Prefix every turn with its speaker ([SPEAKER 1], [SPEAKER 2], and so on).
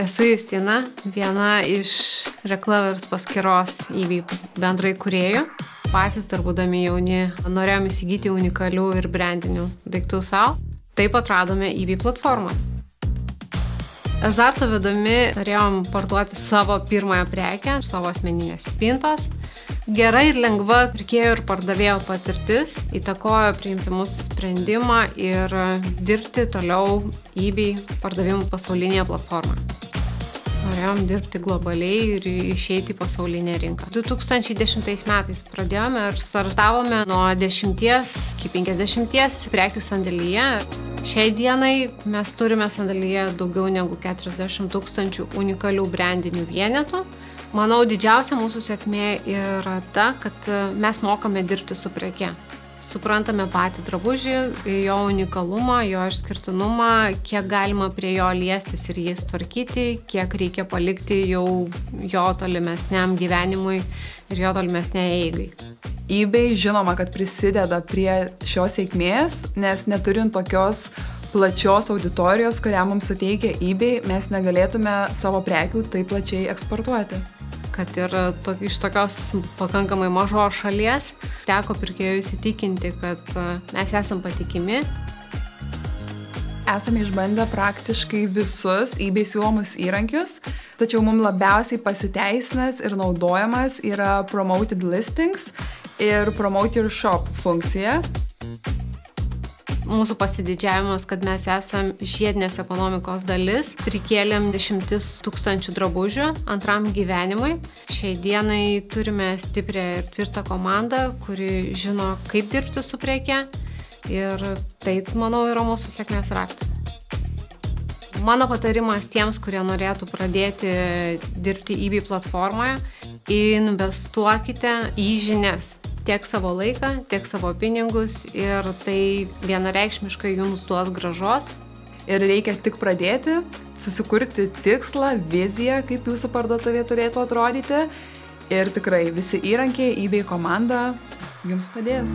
[SPEAKER 1] Esu Justina, viena iš Reklavers paskyros eBay bendrai kūrėjų. Patys dar būdami jauni norėjom įsigyti unikalių ir brandinių daiktų savo. Taip atradome eBay platformą. Azarto vedami norėjom parduoti savo pirmąją prekę, savo asmeninės spintos. Gera ir lengva pirkėjo ir pardavėjo patirtis įtakojo priimti mūsų sprendimą ir dirbti toliau eBay pardavimų pasaulinėje platformoje. Norėjom dirbti globaliai ir išeiti į pasaulinę rinką. 2010 metais pradėjome ir startavome nuo 10 iki 50 prekių sandėlyje. Šiai dienai mes turime sandėlyje daugiau negu 40 000 unikalių brandinių vienetų. Manau, didžiausia mūsų sėkmė yra ta, kad mes mokame dirbti su preke. Suprantame patį drabužį, jo unikalumą, jo išskirtinumą, kiek galima prie jo liestis ir jį tvarkyti, kiek reikia palikti jau jo tolimesniam gyvenimui ir jo tolimesniai eigai.
[SPEAKER 2] eBay žinoma, kad prisideda prie šios sėkmės, nes neturint tokios plačios auditorijos, kurią mums suteikia eBay, mes negalėtume savo prekių taip plačiai eksportuoti.
[SPEAKER 1] Kad ir iš tokios pakankamai mažos šalies teko pirkėjui įsitikinti, kad mes esam patikimi.
[SPEAKER 2] Esame išbandę praktiškai visus eBay siūlomus įrankius, tačiau mums labiausiai pasiteisinęs ir naudojamas yra Promoted Listings ir Promote Your Shop funkcija.
[SPEAKER 1] Mūsų pasididžiavimas, kad mes esam žiedinės ekonomikos dalis, prikėlėm 10 000 drabužių antram gyvenimui. Šiai dienai turime stiprią ir tvirtą komandą, kuri žino, kaip dirbti su preke ir tai, manau, yra mūsų sėkmės raktas. Mano patarimas tiems, kurie norėtų pradėti dirbti eBay platformoje, investuokite į žinias. Tiek savo laiką, tiek savo pinigus ir tai vienareikšmiškai jums duos grąžos.
[SPEAKER 2] Ir reikia tik pradėti, susikurti tikslą, viziją, kaip jūsų parduotuvė turėtų atrodyti. Ir tikrai visi įrankiai, eBay komanda jums padės.